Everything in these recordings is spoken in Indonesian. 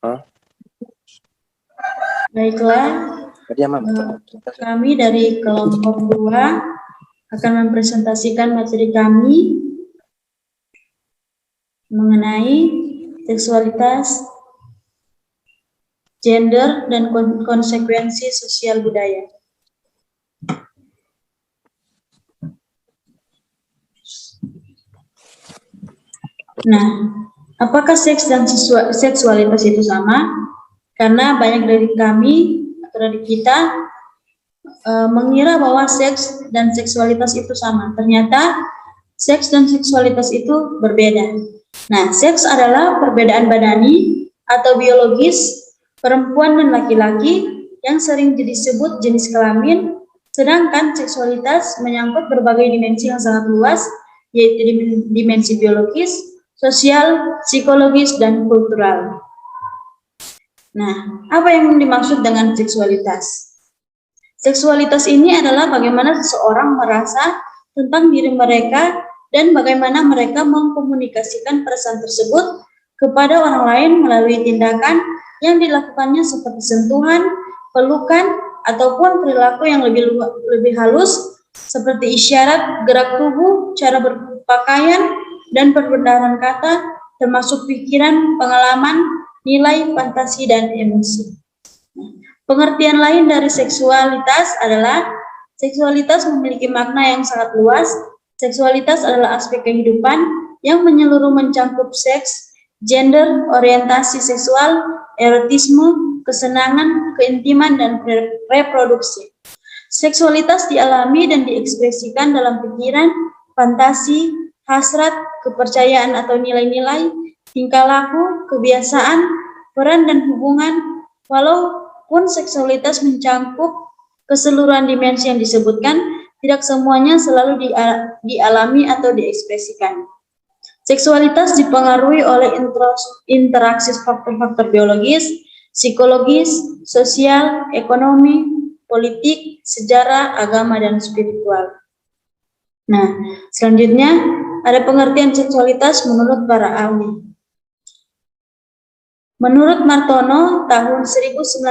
Hah? Baiklah, kami dari kelompok 2 akan mempresentasikan materi kami mengenai seksualitas, gender, dan konsekuensi sosial budaya. Nah, apakah seks dan seksualitas itu sama? Karena banyak dari kami atau dari kita mengira bahwa seks dan seksualitas itu sama. Ternyata seks dan seksualitas itu berbeda. Nah, seks adalah perbedaan badani atau biologis perempuan dan laki-laki yang sering disebut jenis kelamin, sedangkan seksualitas menyangkut berbagai dimensi yang sangat luas, yaitu dimensi biologis, sosial, psikologis, dan kultural. Nah, apa yang dimaksud dengan seksualitas? Seksualitas ini adalah bagaimana seseorang merasa tentang diri mereka dan bagaimana mereka mengkomunikasikan perasaan tersebut kepada orang lain melalui tindakan yang dilakukannya seperti sentuhan, pelukan, ataupun perilaku yang lebih halus seperti isyarat, gerak tubuh, cara berpakaian, dan perbedaan kata, termasuk pikiran, pengalaman, nilai, fantasi, dan emosi. Pengertian lain dari seksualitas adalah seksualitas memiliki makna yang sangat luas. Seksualitas adalah aspek kehidupan yang menyeluruh mencakup seks, gender, orientasi seksual, erotisme, kesenangan, keintiman, dan reproduksi. Seksualitas dialami dan diekspresikan dalam pikiran, fantasi, hasrat, kepercayaan atau nilai-nilai, tingkah laku, kebiasaan, peran dan hubungan. Walaupun seksualitas mencakup keseluruhan dimensi yang disebutkan, tidak semuanya selalu dialami atau diekspresikan. Seksualitas dipengaruhi oleh interaksi faktor-faktor biologis, psikologis, sosial, ekonomi, politik, sejarah, agama, dan spiritual. Nah, selanjutnya ada pengertian seksualitas menurut para ahli. Menurut Martono, tahun 1981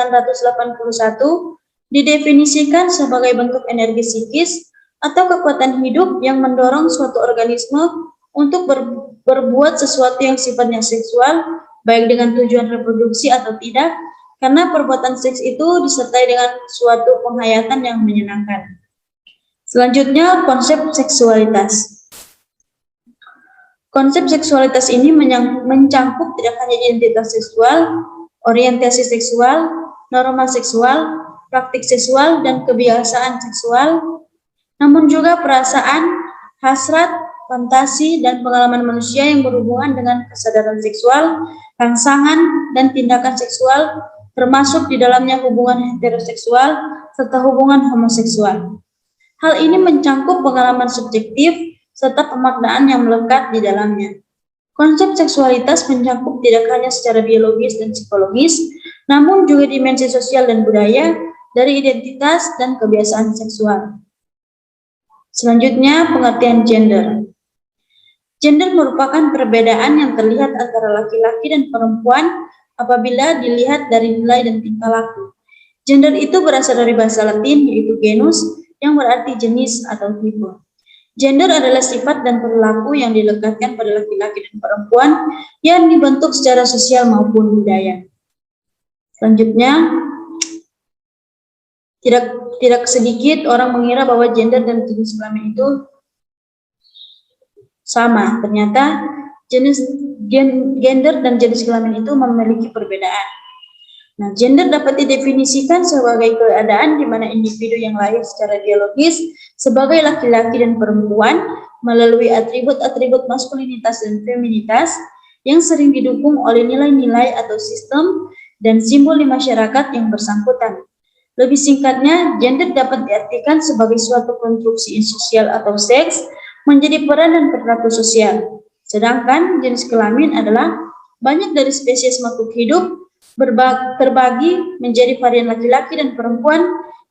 didefinisikan sebagai bentuk energi psikis atau kekuatan hidup yang mendorong suatu organisme untuk berbuat sesuatu yang sifatnya seksual, baik dengan tujuan reproduksi atau tidak, karena perbuatan seks itu disertai dengan suatu penghayatan yang menyenangkan. Selanjutnya, konsep seksualitas. Konsep seksualitas ini mencakup tidak hanya identitas seksual, orientasi seksual, norma seksual, praktik seksual, dan kebiasaan seksual, namun juga perasaan, hasrat, fantasi, dan pengalaman manusia yang berhubungan dengan kesadaran seksual, rangsangan, dan tindakan seksual, termasuk di dalamnya hubungan heteroseksual serta hubungan homoseksual. Hal ini mencakup pengalaman subjektif serta pemaknaan yang melekat di dalamnya. Konsep seksualitas mencakup tidak hanya secara biologis dan psikologis, namun juga dimensi sosial dan budaya dari identitas dan kebiasaan seksual. Selanjutnya, pengertian gender. Gender merupakan perbedaan yang terlihat antara laki-laki dan perempuan apabila dilihat dari nilai dan tingkah laku. Gender itu berasal dari bahasa Latin, yaitu genus, yang berarti jenis atau tipe. Gender adalah sifat dan perilaku yang dilekatkan pada laki-laki dan perempuan yang dibentuk secara sosial maupun budaya. Selanjutnya, tidak sedikit orang mengira bahwa gender dan jenis kelamin itu sama. Ternyata gender dan jenis kelamin itu memiliki perbedaan. Nah, gender dapat didefinisikan sebagai keadaan di mana individu yang lahir secara biologis sebagai laki-laki dan perempuan melalui atribut-atribut maskulinitas dan feminitas yang sering didukung oleh nilai-nilai atau sistem dan simbol di masyarakat yang bersangkutan. Lebih singkatnya, gender dapat diartikan sebagai suatu konstruksi sosial atau seks menjadi peran dan perilaku sosial. Sedangkan jenis kelamin adalah banyak dari spesies makhluk hidup terbagi menjadi varian laki-laki dan perempuan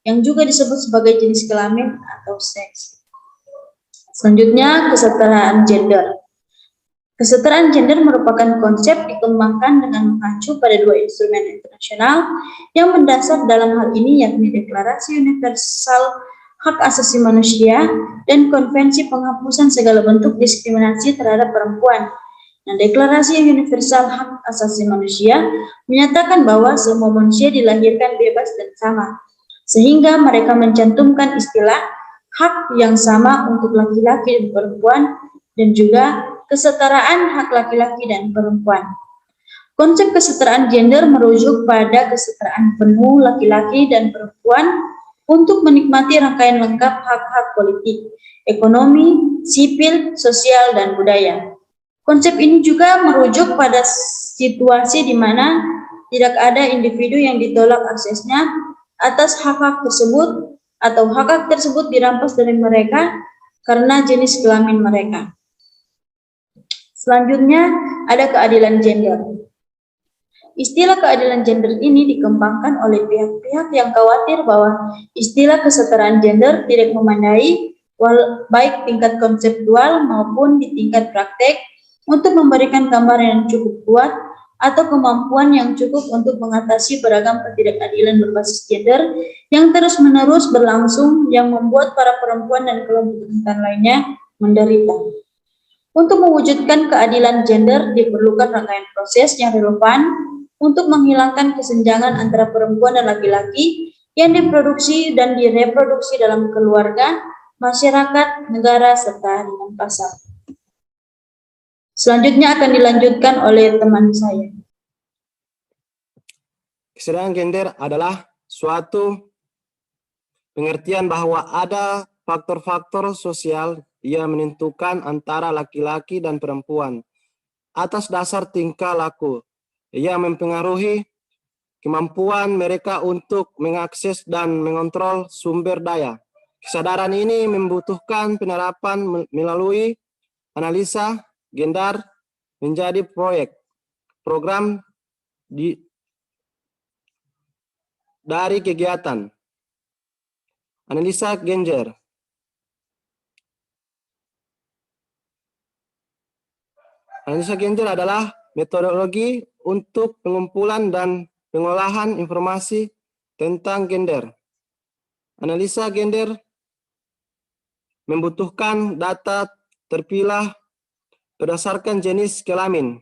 yang juga disebut sebagai jenis kelamin atau seks. Selanjutnya, kesetaraan gender. Kesetaraan gender merupakan konsep dikembangkan dengan mengacu pada dua instrumen internasional yang mendasar dalam hal ini, yakni Deklarasi Universal Hak Asasi Manusia dan Konvensi Penghapusan Segala Bentuk Diskriminasi Terhadap Perempuan. Nah, Deklarasi Universal Hak Asasi Manusia menyatakan bahwa semua manusia dilahirkan bebas dan sama, sehingga mereka mencantumkan istilah hak yang sama untuk laki-laki dan perempuan, dan juga kesetaraan hak laki-laki dan perempuan. Konsep kesetaraan gender merujuk pada kesetaraan penuh laki-laki dan perempuan untuk menikmati rangkaian lengkap hak-hak politik, ekonomi, sipil, sosial, dan budaya. Konsep ini juga merujuk pada situasi di mana tidak ada individu yang ditolak aksesnya atas hak-hak tersebut atau hak-hak tersebut dirampas dari mereka karena jenis kelamin mereka. Selanjutnya ada keadilan gender. Istilah keadilan gender ini dikembangkan oleh pihak-pihak yang khawatir bahwa istilah kesetaraan gender tidak memadai baik tingkat konseptual maupun di tingkat praktek untuk memberikan gambaran yang cukup kuat atau kemampuan yang cukup untuk mengatasi beragam ketidakadilan berbasis gender yang terus-menerus berlangsung yang membuat para perempuan dan kelompok rentan lainnya menderita. Untuk mewujudkan keadilan gender diperlukan rangkaian proses yang relevan untuk menghilangkan kesenjangan antara perempuan dan laki-laki yang diproduksi dan direproduksi dalam keluarga, masyarakat, negara, serta dengan pasar. Selanjutnya akan dilanjutkan oleh teman saya. Kesetaraan gender adalah suatu pengertian bahwa ada faktor-faktor sosial yang menentukan antara laki-laki dan perempuan atas dasar tingkah laku yang mempengaruhi kemampuan mereka untuk mengakses dan mengontrol sumber daya. Kesadaran ini membutuhkan penerapan melalui analisa gender menjadi program dari kegiatan analisa gender. Analisa gender adalah metodologi untuk pengumpulan dan pengolahan informasi tentang gender. Analisa gender membutuhkan data terpilah berdasarkan jenis kelamin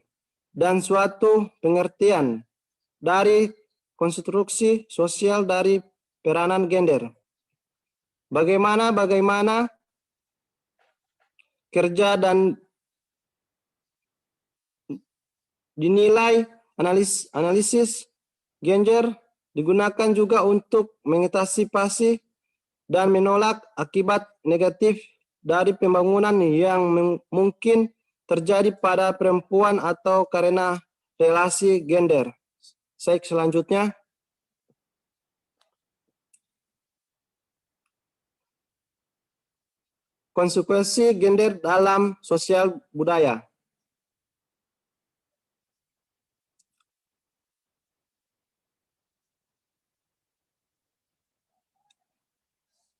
dan suatu pengertian dari konstruksi sosial dari peranan gender. Bagaimana kerja dan dinilai analisis gender digunakan juga untuk mengantisipasi dan menolak akibat negatif dari pembangunan yang mungkin terjadi pada perempuan atau karena relasi gender. Selanjutnya. Konsekuensi gender dalam sosial budaya.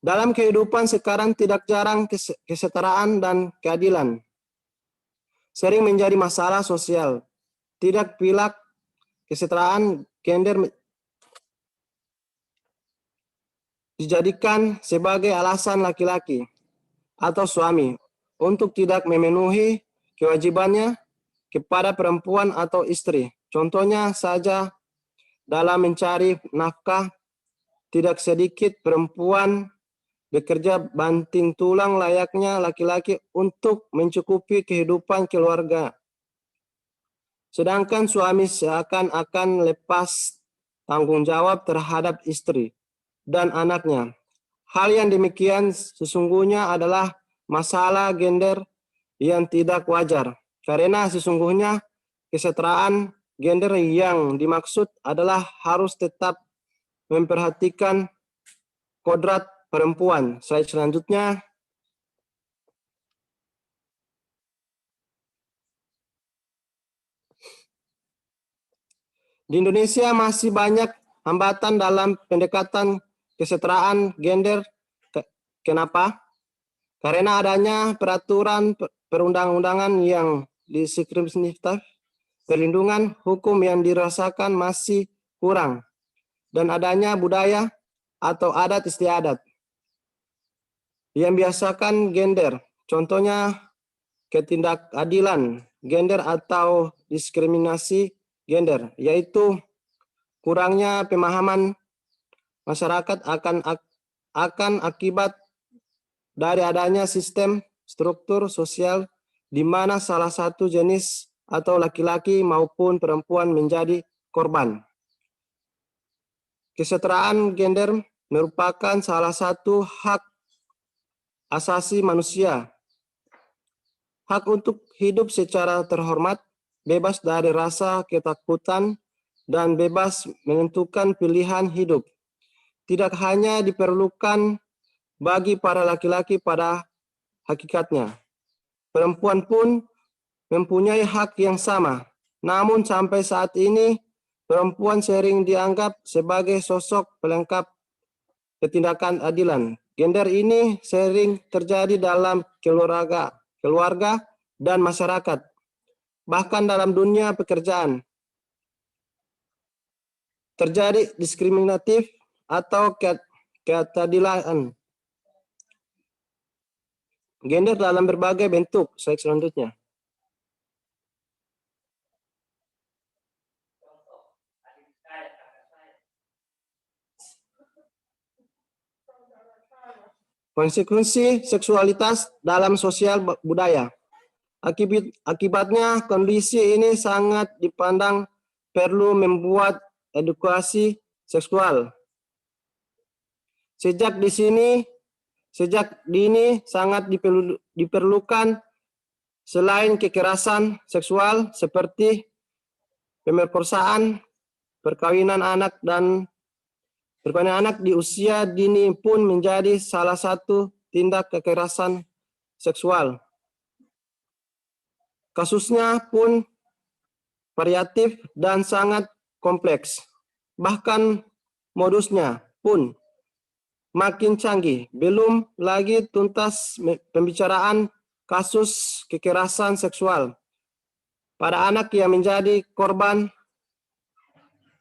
Dalam kehidupan sekarang tidak jarang kesetaraan dan keadilan sering menjadi masalah sosial. Tidak pilak kesetaraan gender dijadikan sebagai alasan laki-laki atau suami untuk tidak memenuhi kewajibannya kepada perempuan atau istri. Contohnya saja dalam mencari nafkah, tidak sedikit perempuan bekerja banting tulang layaknya laki-laki untuk mencukupi kehidupan keluarga. Sedangkan suami seakan-akan lepas tanggung jawab terhadap istri dan anaknya. Hal yang demikian sesungguhnya adalah masalah gender yang tidak wajar. Karena sesungguhnya kesetaraan gender yang dimaksud adalah harus tetap memperhatikan kodrat perempuan. Slide selanjutnya. Di Indonesia masih banyak hambatan dalam pendekatan kesetaraan gender. Kenapa? Karena adanya peraturan perundang-undangan yang diskriminatif, perlindungan hukum yang dirasakan masih kurang, dan adanya budaya atau adat istiadat yang biasakan gender, contohnya ketidakadilan gender atau diskriminasi gender, yaitu kurangnya pemahaman masyarakat akan akibat dari adanya sistem struktur sosial di mana salah satu jenis atau laki-laki maupun perempuan menjadi korban. Kesetaraan gender merupakan salah satu hak asasi manusia. Hak untuk hidup secara terhormat, bebas dari rasa ketakutan, dan bebas menentukan pilihan hidup. Tidak hanya diperlukan bagi para laki-laki pada hakikatnya. Perempuan pun mempunyai hak yang sama. Namun sampai saat ini, perempuan sering dianggap sebagai sosok pelengkap ketidakadilan. Gender ini sering terjadi dalam keluarga dan masyarakat, bahkan dalam dunia pekerjaan. Terjadi diskriminatif atau ketidakadilan gender dalam berbagai bentuk. Slide selanjutnya. Konsekuensi seksualitas dalam sosial budaya. Akibatnya kondisi ini sangat dipandang perlu membuat edukasi seksual. Sejak dini sangat diperlukan selain kekerasan seksual seperti pemerkosaan, perkawinan anak di usia dini pun menjadi salah satu tindak kekerasan seksual. Kasusnya pun variatif dan sangat kompleks. Bahkan modusnya pun makin canggih. Belum lagi tuntas pembicaraan kasus kekerasan seksual pada anak yang menjadi korban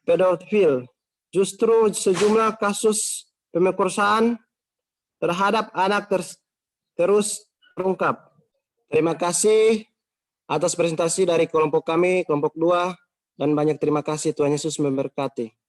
pedofil. Justru sejumlah kasus pemerkosaan terhadap anak terus terungkap. Terima kasih atas presentasi dari kelompok kami, kelompok 2, dan banyak terima kasih. Tuhan Yesus memberkati.